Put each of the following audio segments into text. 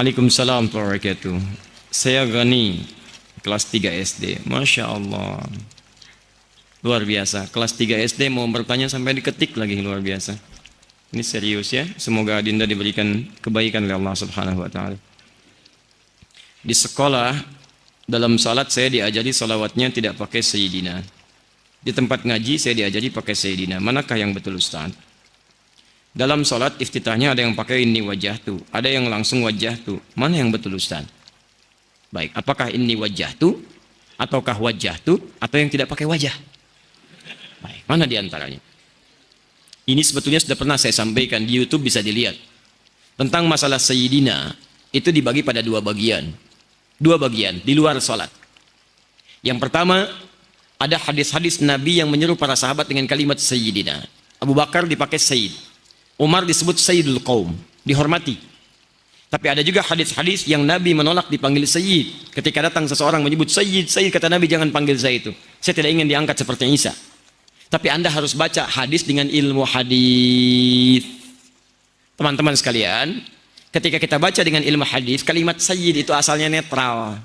Waalaikumsalam warahmatullahi wabarakatuh. Saya Gani, kelas 3 SD. Masya Allah. Luar biasa. Kelas 3 SD mau bertanya sampai diketik lagi, luar biasa. Ini serius ya. Semoga Adinda diberikan kebaikan oleh Allah Subhanahu wa taala. Di sekolah, dalam salat saya diajari salawatnya tidak pakai Sayyidina. Di tempat ngaji saya diajari pakai Sayyidina. Manakah yang betul Ustaz? Dalam salat iftitahnya ada yang pakai inni wajahtu, ada yang langsung wajahtu. Mana yang betul Ustaz? Baik, apakah inni wajahtu ataukah wajahtu atau yang tidak pakai wajah? Baik, mana di antaranya? Ini sebetulnya sudah pernah saya sampaikan di YouTube, bisa dilihat. Tentang masalah Sayyidina itu dibagi pada dua bagian. Dua bagian di luar salat. Yang pertama, ada hadis-hadis Nabi yang menyuruh para sahabat dengan kalimat Sayyidina. Abu Bakar dipakai Sayyid. Umar disebut Sayyidul Qaum, dihormati. Tapi ada juga hadis-hadis yang Nabi menolak dipanggil Sayyid. Ketika datang seseorang menyebut Sayyid, Sayyid, kata Nabi, jangan panggil saya itu. Saya tidak ingin diangkat seperti Isa. Tapi Anda harus baca hadis dengan ilmu hadis. Teman-teman sekalian, ketika kita baca dengan ilmu hadis, kalimat Sayyid itu asalnya netral.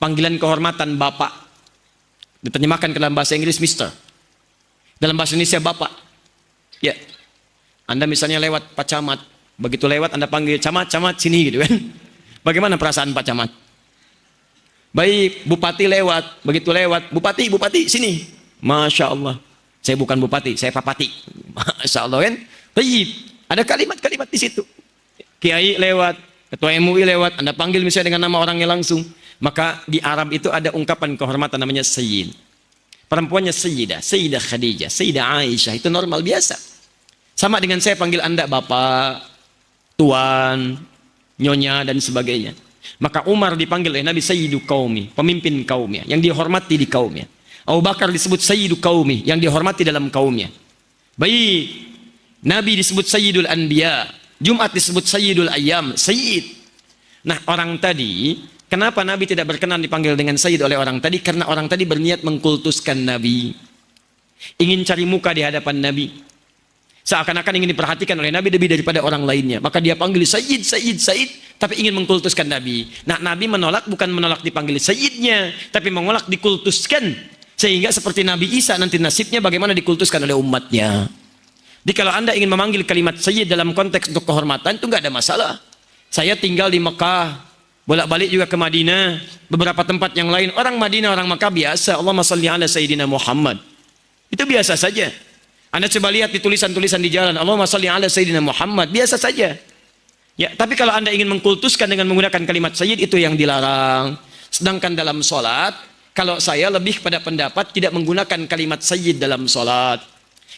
Panggilan kehormatan Bapak. Diterjemahkan ke dalam bahasa Inggris Mister. Dalam bahasa Indonesia Bapak. Ya. Anda misalnya lewat Pak Camat, begitu lewat Anda panggil Camat, Camat sini gitu kan. Bagaimana perasaan Pak Camat? Baik, Bupati lewat, begitu lewat, Bupati, Bupati sini. Masya Allah, saya bukan Bupati, saya Papati. Masya Allah kan. Baik, ada kalimat-kalimat di situ. Kiai lewat, Ketua MUI lewat, Anda panggil misalnya dengan nama orangnya langsung. Maka di Arab itu ada ungkapan kehormatan namanya Sayyid. Perempuannya Sayyidah, Sayyidah Khadijah, Sayyidah Aisyah, itu normal biasa. Sama dengan saya panggil Anda Bapak, Tuan, Nyonya, dan sebagainya. Maka Umar dipanggil oleh Nabi Sayyidu Qaumi, pemimpin kaumnya, yang dihormati di kaumnya. Abu Bakar disebut Sayyidu Qaumi, yang dihormati dalam kaumnya. Baik, Nabi disebut Sayyidul Anbiya, Jumat disebut Sayyidul Ayyam, Sayyid. Nah, orang tadi, kenapa Nabi tidak berkenan dipanggil dengan Sayyid oleh orang tadi? Karena orang tadi berniat mengkultuskan Nabi. Ingin cari muka di hadapan Nabi. Seakan-akan ingin diperhatikan oleh Nabi lebih daripada orang lainnya. Maka dia panggil Sayyid, Sayyid, Sayyid, tapi ingin mengkultuskan Nabi. Nah, Nabi menolak, bukan menolak dipanggil Sayyidnya, tapi menolak dikultuskan. Sehingga seperti Nabi Isa nanti nasibnya bagaimana dikultuskan oleh umatnya. Jadi kalau Anda ingin memanggil kalimat Sayyid dalam konteks untuk kehormatan, itu nggak ada masalah. Saya tinggal di Mekah, bolak-balik juga ke Madinah, beberapa tempat yang lain. Orang Madinah, orang Mekah biasa, Allahumma shalli ala Sayyidina Muhammad. Itu biasa saja. Anda coba lihat di tulisan-tulisan di jalan, Allahumma shalli ala Sayyidina Muhammad, biasa saja. Ya, tapi kalau Anda ingin mengkultuskan dengan menggunakan kalimat Sayyid, itu yang dilarang. Sedangkan dalam sholat, kalau saya lebih pada pendapat tidak menggunakan kalimat Sayyid dalam sholat.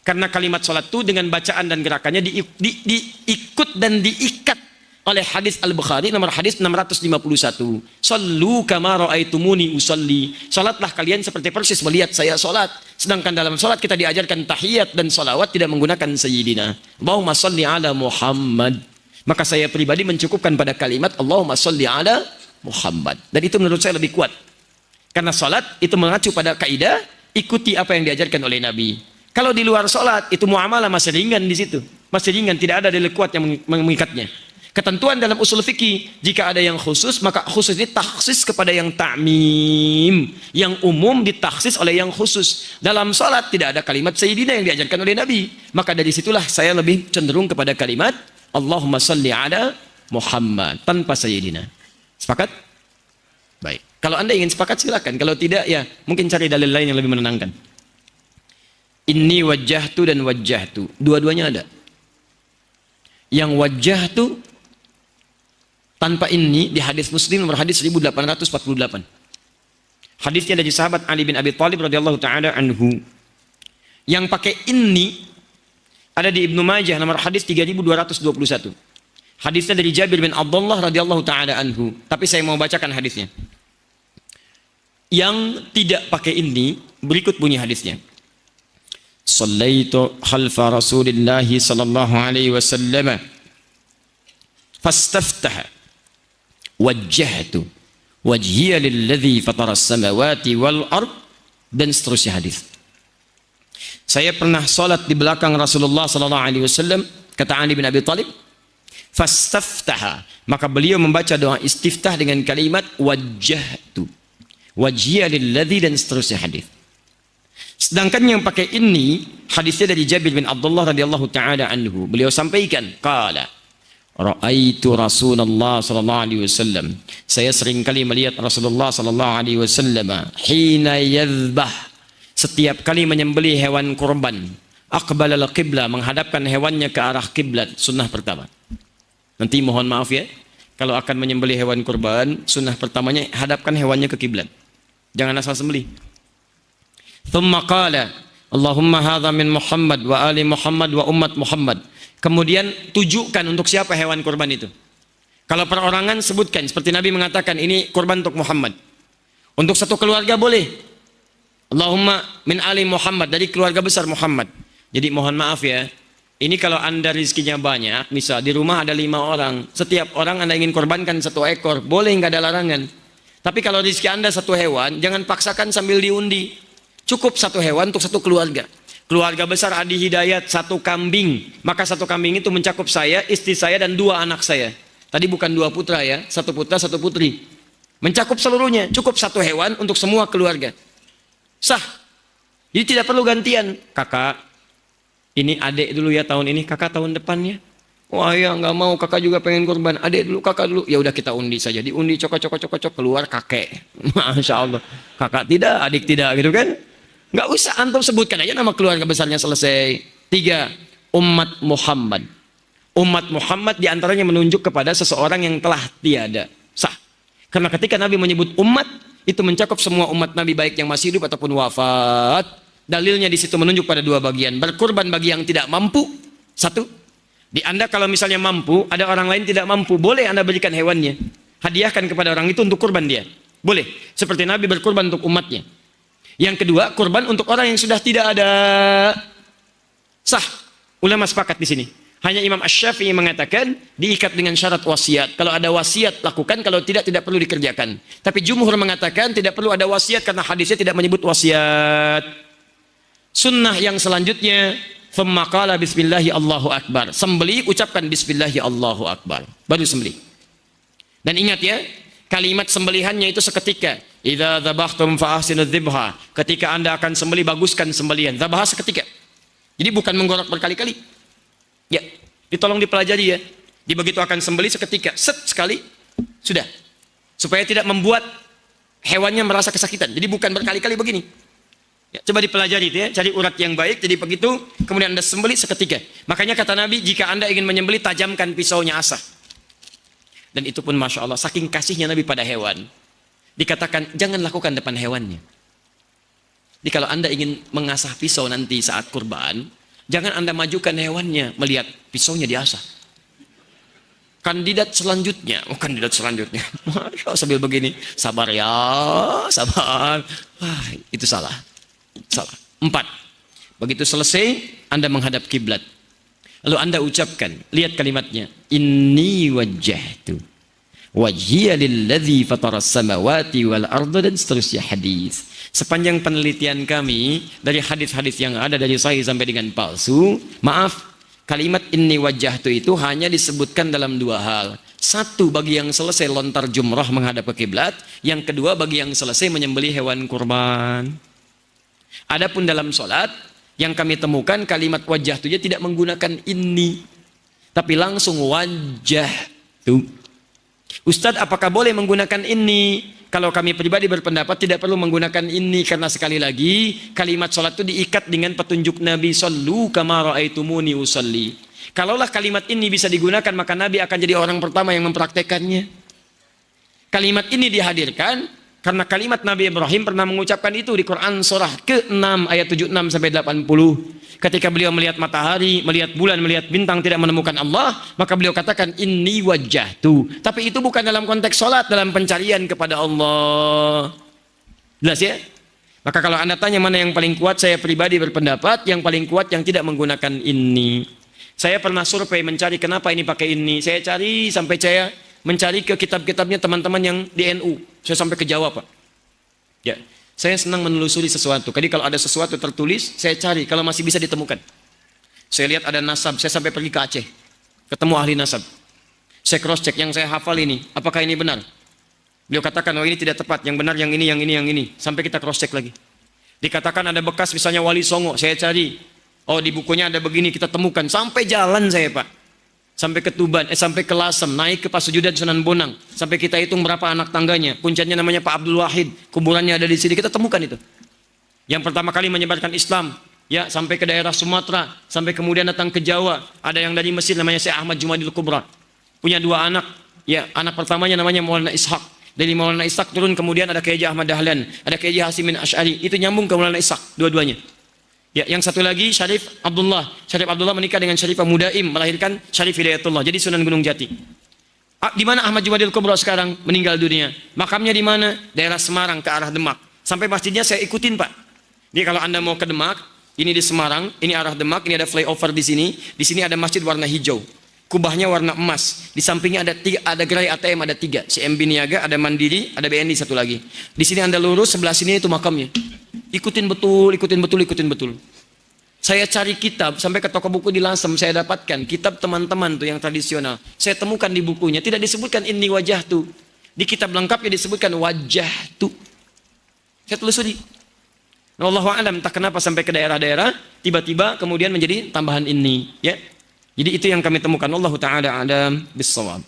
Karena kalimat sholat itu dengan bacaan dan gerakannya diikut dan diikat oleh hadis Al-Bukhari nomor hadis 651. Sallu kama ra'aitumuni usalli. Salatlah kalian seperti persis melihat saya salat. Sedangkan dalam salat kita diajarkan tahiyat dan salawat tidak menggunakan sayyidina. Allahumma salli ala Muhammad. Maka saya pribadi mencukupkan pada kalimat Allahumma salli ala Muhammad. Dan itu menurut saya lebih kuat. Karena salat itu mengacu pada kaidah ikuti apa yang diajarkan oleh Nabi. Kalau di luar salat itu muamalah masih ringan di situ. Masih ringan, tidak ada dalil kuat yang mengikatnya. Ketentuan dalam usul fikih, jika ada yang khusus, maka khusus ini takhsis kepada yang ta'mim. Yang umum ditaksis oleh yang khusus. Dalam salat tidak ada kalimat Sayyidina yang diajarkan oleh Nabi. Maka dari situlah saya lebih cenderung kepada kalimat Allahumma salli ala Muhammad tanpa Sayyidina. Sepakat? Baik. Kalau Anda ingin sepakat silakan. Kalau tidak, ya mungkin cari dalil lain yang lebih menenangkan. Inni wajjahtu dan wajjahtu. Dua-duanya ada. Yang wajjahtu tanpa ini di hadis Muslim nomor hadis 1848. Hadisnya dari sahabat Ali bin Abi Thalib radhiyallahu taala anhu. Yang pakai ini ada di Ibnu Majah nomor hadis 3221. Hadisnya dari Jabir bin Abdullah radhiyallahu taala anhu. Tapi saya mau bacakan hadisnya. Yang tidak pakai ini berikut bunyi hadisnya. Sallaitu khalfa Rasulillah sallallahu alaihi wasallam fastaftaha wajjahtu wajhiya lilladzi fatara as-samawati wal ard, dan seterusnya hadis. Saya pernah salat di belakang Rasulullah sallallahu alaihi wasallam, kata Ali bin Abi Thalib, Fastaftaha, maka beliau membaca doa istiftah dengan kalimat wajjahtu, wajhiya lilladzi, dan seterusnya hadis. Sedangkan yang pakai ini hadisnya dari Jabir bin Abdullah radhiyallahu taala anhu, beliau sampaikan qala ra'aitu Rasulullah sallallahu alaihi wasallam, saya sering kali melihat Rasulullah sallallahu alaihi wasallam hina yadhbah, setiap kali menyembelih hewan kurban, aqbala al-qiblah, menghadapkan hewannya ke arah kiblat, sunnah pertama. Nanti mohon maaf ya, kalau akan menyembelih hewan kurban, sunnah pertamanya hadapkan hewannya ke kiblat. Jangan asal sembelih. Thumma qala Allahumma hadha min Muhammad wa ali Muhammad wa umat Muhammad. Kemudian tujukan untuk siapa hewan kurban itu. Kalau perorangan sebutkan, seperti Nabi mengatakan ini kurban untuk Muhammad. Untuk satu keluarga boleh. Allahumma min ali Muhammad, dari keluarga besar Muhammad. Jadi mohon maaf ya, ini kalau anda rizkinya banyak, misal di rumah ada 5 orang, setiap orang anda ingin korbankan 1 ekor, boleh, nggak ada larangan. Tapi kalau rizki anda 1 hewan, jangan paksakan sambil diundi. Cukup 1 hewan untuk 1 keluarga. Keluarga besar Adi Hidayat 1 kambing, maka 1 kambing itu mencakup saya, istri saya, dan 2 anak saya. Tadi bukan 2 putra ya, 1 putra 1 putri. Mencakup seluruhnya, cukup 1 hewan untuk semua keluarga. Sah. Jadi tidak perlu gantian. Kakak, ini adik dulu ya tahun ini, kakak tahun depannya. Wah ya nggak mau, kakak juga pengen kurban. Adik dulu, kakak dulu. Ya udah kita undi saja. Diundi cokok keluar kakek. Masya Allah. Kakak tidak, adik tidak gitu kan? Nggak usah, antum sebutkan aja nama keluarga besarnya, selesai. 3, umat Muhammad. Umat Muhammad diantaranya menunjuk kepada seseorang yang telah tiada. Sah. Karena ketika Nabi menyebut umat, itu mencakup semua umat Nabi, baik yang masih hidup ataupun wafat. Dalilnya di situ menunjuk pada 2 bagian. Berkurban bagi yang tidak mampu. 1, di anda kalau misalnya mampu, ada orang lain tidak mampu, boleh anda berikan hewannya, hadiahkan kepada orang itu untuk kurban dia. Boleh. Seperti Nabi berkurban untuk umatnya. Yang kedua, kurban untuk orang yang sudah tidak ada. Sah. Ulama sepakat di sini. Hanya Imam Asy-Syafi'i mengatakan diikat dengan syarat wasiat. Kalau ada wasiat lakukan, kalau tidak, tidak perlu dikerjakan. Tapi jumhur mengatakan tidak perlu ada wasiat karena hadisnya tidak menyebut wasiat. Sunnah yang selanjutnya, thumma qala bismillahi Allahu akbar. Sembelih ucapkan bismillahi Allahu akbar, baru sembelih. Dan ingat ya, kalimat sembelihannya itu seketika. Idza dzabhtum fa ahsinu dzibha. Ketika anda akan sembelih, baguskan sembelihan. Dzabha seketika. Jadi bukan menggorok berkali-kali. Ya, ditolong dipelajari ya. Di begitu akan sembelih seketika, set sekali, sudah. Supaya tidak membuat hewannya merasa kesakitan. Jadi bukan berkali-kali begini. Ya, coba dipelajari itu ya, cari urat yang baik, jadi begitu, kemudian anda sembelih seketika. Makanya kata Nabi, jika anda ingin menyembelih, tajamkan pisaunya, asah. Dan itu pun Masya Allah, saking kasihnya Nabi pada hewan, dikatakan jangan lakukan depan hewannya. Jadi kalau anda ingin mengasah pisau nanti saat kurban, jangan anda majukan hewannya, melihat pisaunya diasah. Kandidat selanjutnya, Masya Allah, sambil begini, sabar ya, sabar. Wah, itu salah. 4. Begitu selesai, anda menghadap kiblat. Lalu anda ucapkan, lihat kalimatnya, inni wajjahtu wajhiya lilladzi fataras samawati wal arda, dan seterusnya hadis. Sepanjang penelitian kami dari hadis-hadis yang ada dari sahih sampai dengan palsu, maaf, kalimat inni wajjahtu itu hanya disebutkan dalam 2 hal. 1 bagi yang selesai lontar jumrah menghadap ke kiblat, yang kedua bagi yang selesai menyembelih hewan kurban. Adapun dalam sholat yang kami temukan kalimat wajah itu tidak menggunakan ini, tapi langsung wajah tuh. Ustadz, apakah boleh menggunakan ini? Kalau kami pribadi berpendapat tidak perlu menggunakan ini, karena sekali lagi kalimat sholat itu diikat dengan petunjuk Nabi, sallu kama ra'aitumuni usalli. Kalaulah kalimat ini bisa digunakan, maka Nabi akan jadi orang pertama yang mempraktekannya. Kalimat ini dihadirkan karena kalimat Nabi Ibrahim pernah mengucapkan itu di Quran surah ke-6 ayat 76 sampai 80. Ketika beliau melihat matahari, melihat bulan, melihat bintang tidak menemukan Allah, maka beliau katakan inni wajjahtu. Tapi itu bukan dalam konteks sholat, dalam pencarian kepada Allah. Jelas ya? Maka kalau anda tanya mana yang paling kuat, saya pribadi berpendapat yang paling kuat yang tidak menggunakan ini. Saya pernah survei mencari kenapa ini pakai ini. Saya cari sampai saya mencari ke kitab-kitabnya teman-teman yang di NU. Saya sampai ke Jawa, Pak. Ya, saya senang menelusuri sesuatu. Jadi kalau ada sesuatu tertulis, saya cari kalau masih bisa ditemukan. Saya lihat ada nasab, saya sampai pergi ke Aceh, ketemu ahli nasab. Saya cross check yang saya hafal ini, apakah ini benar? Beliau katakan, oh ini tidak tepat, yang benar yang ini, yang ini, yang ini. Sampai kita cross check lagi. Dikatakan ada bekas misalnya Wali Songo, saya cari. Oh di bukunya ada begini, kita temukan. Sampai jalan saya Pak. Sampai ke Tuban, sampai ke Lasem, naik ke Pasujudan Sunan Bonang. Sampai kita hitung berapa anak tangganya. Puncaknya namanya Pak Abdul Wahid. Kuburannya ada di sini, kita temukan itu. Yang pertama kali menyebarkan Islam. Ya, sampai ke daerah Sumatera. Sampai kemudian datang ke Jawa. Ada yang dari Mesir namanya Syekh Ahmad Jumadil Kubra. Punya 2 anak. Ya, anak pertamanya namanya Maulana Ishaq. Dari Maulana Ishaq turun kemudian ada Kiai Ahmad Dahlan, ada Kiai Hasimin Asy'ari, itu nyambung ke Maulana Ishaq dua-duanya. Ya, yang satu lagi Syarif Abdullah. Syarif Abdullah menikah dengan Syarifah Mudaim, melahirkan Syarif Hidayatullah. Jadi Sunan Gunung Jati. Di mana Ahmad Jumadil Kubra sekarang meninggal dunia? Makamnya di mana? Daerah Semarang ke arah Demak. Sampai masjidnya saya ikutin, Pak. Jadi kalau Anda mau ke Demak, ini di Semarang, ini arah Demak, ini ada flyover di sini. Di sini ada masjid warna hijau. Kubahnya warna emas. Di sampingnya ada gerai ATM, ada 3. CMB Niaga, ada Mandiri, ada BNI satu lagi. Di sini Anda lurus, sebelah sini itu makamnya. Ikutin betul, ikutin betul, ikutin betul. Saya cari kitab, sampai ke toko buku di Lasem, saya dapatkan kitab teman-teman tuh yang tradisional. Saya temukan di bukunya, tidak disebutkan ini wajah tuh. Di kitab lengkapnya disebutkan wajah tuh. Saya telusuri. Nah, Allahu a'lam, entah kenapa sampai ke daerah-daerah, tiba-tiba kemudian menjadi tambahan ini. Ya. Jadi itu yang kami temukan. Allah Ta'ala a'lam bis-shawab.